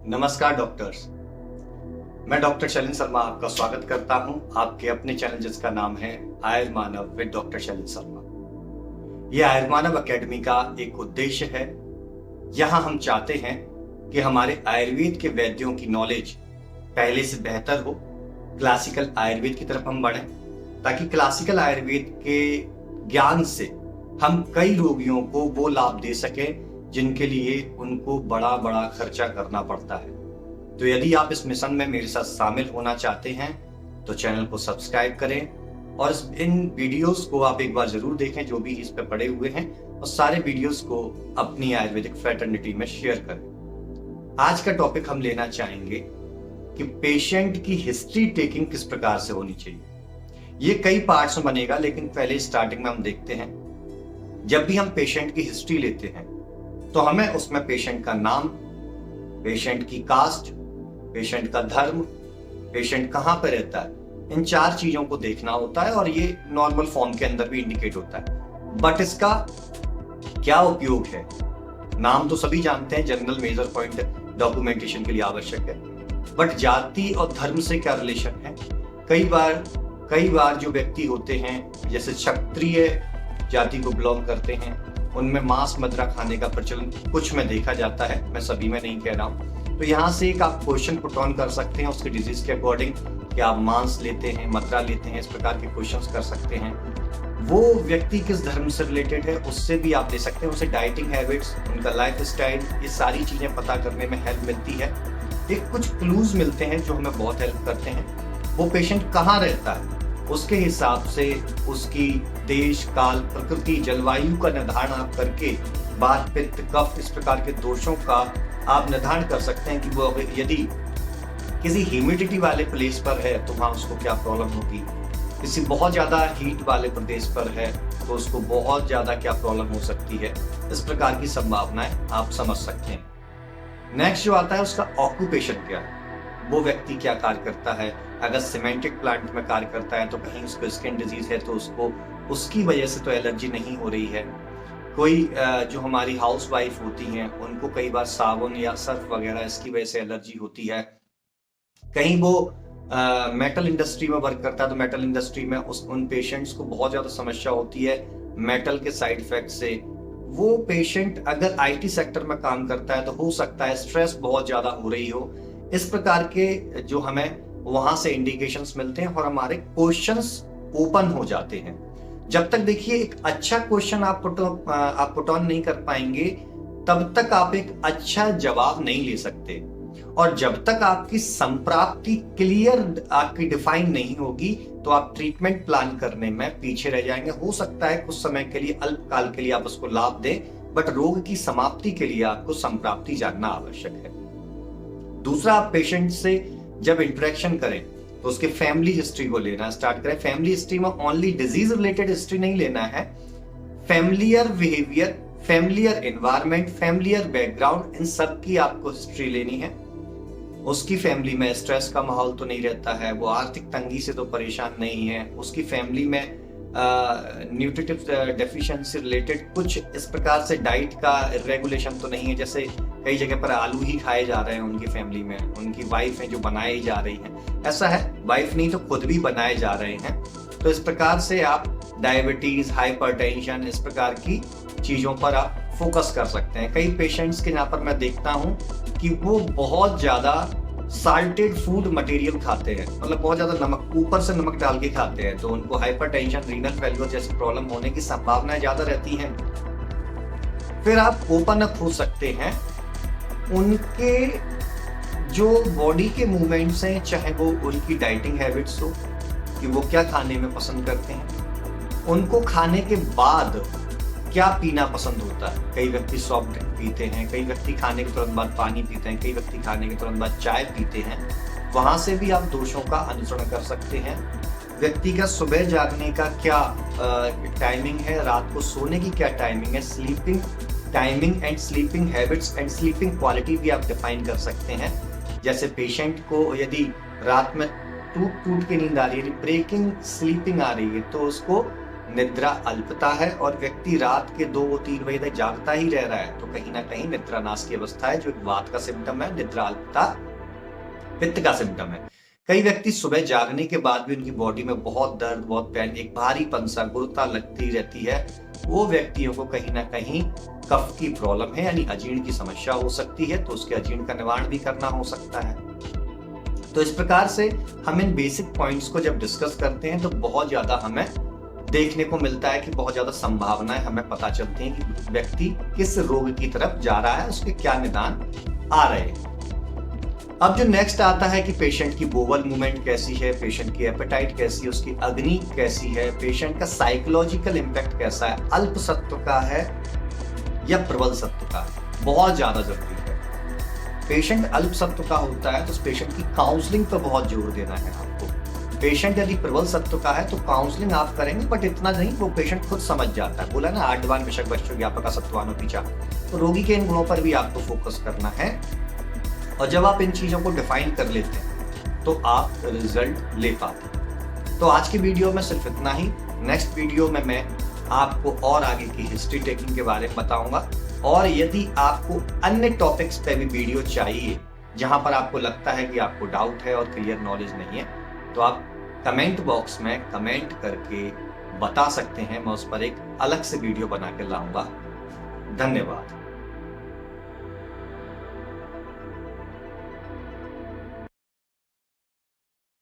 नमस्कार डॉक्टर्स। मैं डॉक्टर शैलेंद्र शर्मा आपका स्वागत करता हूं आपके अपने चैनल जिसका नाम है आयुर्मानव विद डॉक्टर शैलेंद्र शर्मा। यह आयुर्मानव एकेडमी का एक उद्देश्य है। यहां हम चाहते हैं कि हमारे आयुर्वेद के वैद्यों की नॉलेज पहले से बेहतर हो। क्लासिकल आयुर्वेद की तरफ हम बढ़ें ताकि क्लासिकल आयुर्वेद के ज्ञान से हम कई रोगियों को वो लाभ दे सकें जिनके लिए उनको बड़ा बड़ा खर्चा करना पड़ता है। तो यदि आप इस मिशन में मेरे साथ शामिल होना चाहते हैं तो चैनल को सब्सक्राइब करें और इन वीडियोस को आप एक बार जरूर देखें जो भी इस पे पड़े हुए हैं, और सारे वीडियोस को अपनी आयुर्वेदिक फ्रेटर्निटी में शेयर करें। आज का टॉपिक हम लेना चाहेंगे कि पेशेंट की हिस्ट्री टेकिंग किस प्रकार से होनी चाहिए। ये कई पार्ट्स में बनेगा, लेकिन पहले स्टार्टिंग में हम देखते हैं, जब भी हम पेशेंट की हिस्ट्री लेते हैं तो हमें उसमें पेशेंट का नाम, पेशेंट की कास्ट, पेशेंट का धर्म, पेशेंट कहां पर रहता है, इन चार चीजों को देखना होता है। और ये नॉर्मल फॉर्म के अंदर भी इंडिकेट होता है, बट इसका क्या उपयोग है। नाम तो सभी जानते हैं, जनरल मेजर पॉइंट डॉक्यूमेंटेशन के लिए आवश्यक है, बट जाति और धर्म से क्या रिलेशन है। कई बार जो व्यक्ति होते हैं जैसे क्षत्रिय जाति को बिलोंग करते हैं, उनमें मांस मदिरा खाने का प्रचलन कुछ में देखा जाता है, मैं सभी में नहीं कह रहा हूं। तो यहाँ से एक आप क्वेश्चन पुट ऑन कर सकते हैं उसके डिजीज के अकॉर्डिंग कि आप मांस लेते हैं, मदिरा लेते हैं, इस प्रकार के क्वेश्चंस कर सकते हैं। वो व्यक्ति किस धर्म से रिलेटेड है उससे भी आप ले सकते हैं, उसे डाइटिंग हैबिट्स, उनका लाइफ स्टाइल, ये सारी चीजें पता करने में हेल्प मिलती है। एक कुछ क्लूज मिलते हैं जो हमें बहुत हेल्प करते हैं। वो पेशेंट कहाँ रहता है उसके हिसाब से उसकी देश, काल, प्रकृति, जलवायु का निर्धारण आप करके वात, पित्त, कफ, इस प्रकार के दोषों का आप निर्धारण कर सकते हैं कि वो यदि किसी ह्यूमिडिटी वाले प्लेस पर है तो वहां उसको क्या प्रॉब्लम होगी, किसी बहुत ज्यादा हीट वाले प्रदेश पर है तो उसको बहुत ज्यादा क्या प्रॉब्लम हो सकती है। इस प्रकार की संभावनाएं आप समझ सकते हैं। नेक्स्ट जो आता है उसका ऑक्यूपेशन क्या है, वो व्यक्ति क्या कार्य करता है। अगर सीमेंटेड प्लांट में कार्य करता है तो कहीं उसको स्किन डिजीज है तो उसको उसकी वजह से तो एलर्जी नहीं हो रही है। कोई जो हमारी हाउस वाइफ होती हैं उनको कई बार साबुन या सर्फ वगैरह इसकी वजह से एलर्जी होती है। कहीं वो मेटल इंडस्ट्री में वर्क करता है तो मेटल इंडस्ट्री में उन पेशेंट्स को बहुत ज्यादा समस्या होती है मेटल के साइड इफेक्ट से। वो पेशेंट अगर आईटी सेक्टर में काम करता है तो हो सकता है स्ट्रेस बहुत ज्यादा हो रही हो। इस प्रकार के जो हमें वहां से इंडिकेशंस मिलते हैं और हमारे क्वेश्चंस ओपन हो जाते हैं। जब तक देखिए एक अच्छा क्वेश्चन आप पुट ऑन नहीं कर पाएंगे तब तक आप एक अच्छा जवाब नहीं ले सकते, और जब तक आपकी संप्राप्ति क्लियर आपकी डिफाइन नहीं होगी तो आप ट्रीटमेंट प्लान करने में पीछे रह जाएंगे। हो सकता है कुछ समय के लिए, अल्पकाल के लिए आप उसको लाभ दें, बट रोग की समाप्ति के लिए आपको संप्राप्ति जानना आवश्यक है। दूसरा, आप पेशेंट से जब इंटरेक्शन करें तो उसके फैमिली हिस्ट्री को लेना स्टार्ट करें। फैमिली हिस्ट्री में ओनली डिजीज रिलेटेड हिस्ट्री नहीं लेना है, familiar behaviour, familiar environment, familiar background, इन सब की आपको हिस्ट्री लेनी है। उसकी फैमिली में स्ट्रेस का माहौल तो नहीं रहता है, वो आर्थिक तंगी से तो परेशान नहीं है, उसकी फैमिली में न्यूट्रिटिव डेफिशिएंसी रिलेटेड कुछ इस प्रकार से डाइट का रेगुलेशन तो नहीं है, जैसे कई जगह पर आलू ही खाए जा रहे हैं उनकी फैमिली में, उनकी वाइफ है जो बनाई जा रही हैं, ऐसा है, वाइफ नहीं तो खुद भी बनाए जा रहे हैं। तो इस प्रकार से आप डायबिटीज, हाइपरटेंशन, इस प्रकार की चीजों पर आप फोकस कर सकते हैं। कई पेशेंट्स के यहाँ पर मैं देखता हूँ कि वो बहुत ज्यादा साल्टेड फूड मटेरियल खाते हैं, मतलब बहुत ज्यादा नमक, ऊपर से नमक डाल के खाते हैं, तो उनको हाइपरटेंशन, रीनल फेलियर जैसी प्रॉब्लम होने की संभावनाएं ज्यादा रहती हैं। फिर आप ओपन अप हो सकते हैं उनके जो बॉडी के मूवमेंट्स हैं, चाहे वो उनकी डाइटिंग हैबिट्स हो कि वो क्या खाने में पसंद करते हैं, उनको खाने के बाद क्या पीना पसंद होता है। कई व्यक्ति सॉफ्ट ड्रिंक पीते हैं, कई व्यक्ति खाने के तुरंत बाद पानी पीते हैं, कई व्यक्ति खाने के तुरंत बाद चाय पीते हैं। वहां से भी आप दोषों का अनुसरण कर सकते हैं। व्यक्ति का सुबह जागने का क्या टाइमिंग है, रात को सोने की क्या टाइमिंग है, sleeping timing and sleeping habits and sleeping quality भी आप डिफाइन कर सकते हैं। जैसे पेशेंट को यदि रात में टूट के नींद आ रही है, ब्रेकिंग स्लीपिंग आ रही है, तो उसको निद्रा अल्पता है और व्यक्ति रात के 2-3 बजे तक जागता ही रह रहा है, तो कहीं ना कहीं निद्रानाश की अवस्था है, जो वात का सिम्टम है। निद्रा अल्पता पित्त का सिम्टम है। कई व्यक्ति सुबह जागने के बाद भी उनकी बॉडी में बहुत दर्द, बहुत पेन, एक भारीपन सा, गुरुता लगती रहती है। वो व्यक्तियों को कहीं ना कहीं कफ की प्रॉब्लम है, यानी अजीर्ण की समस्या हो सकती है, तो उसके अजीर्ण का निवारण भी करना हो सकता है। तो इस प्रकार से हम इन बेसिक पॉइंट्स को जब डिस्कस करते हैं तो बहुत ज्यादा हमें देखने को मिलता है कि बहुत ज्यादा संभावनाएं हमें पता चलती हैं कि व्यक्ति किस रोग की तरफ जा रहा है, उसके क्या निदान आ रहे हैं। अब जो नेक्स्ट आता है कि पेशेंट की बोवल मूवमेंट कैसी है, पेशेंट की एपेटाइट कैसी है, उसकी अग्नि कैसी है, पेशेंट का साइकोलॉजिकल इंपैक्ट कैसा है, अल्प सत्व का है या प्रबल सत्व का है, बहुत ज्यादा जरूरी है। पेशेंट अल्प सत्व का होता है तो उस पेशेंट की काउंसलिंग पर बहुत जोर देना है आपको। पेशेंट यदि प्रबल सत्व का है तो काउंसलिंग आप करेंगे, बट इतना नहीं, वो पेशेंट खुद समझ जाता है। बोला ना, आड्वान विषक वश्य ज्ञापक सत्वानो पीछा, तो रोगी के इन गुणों पर भी आपको फोकस करना है। और जब आप इन चीजों को डिफाइन कर लेते हैं तो आप रिजल्ट ले पाते हैं। तो आज की वीडियो में सिर्फ इतना ही। नेक्स्ट वीडियो में मैं आपको और आगे की हिस्ट्री टेकिंग के बारे में बताऊंगा। और यदि आपको अन्य टॉपिक्स पे भी वीडियो चाहिए जहां पर आपको लगता है कि आपको डाउट है और क्लियर नॉलेज नहीं है, तो आप कमेंट बॉक्स में कमेंट करके बता सकते हैं। मैं उस पर एक अलग से वीडियो बना के लाऊंगा। धन्यवाद।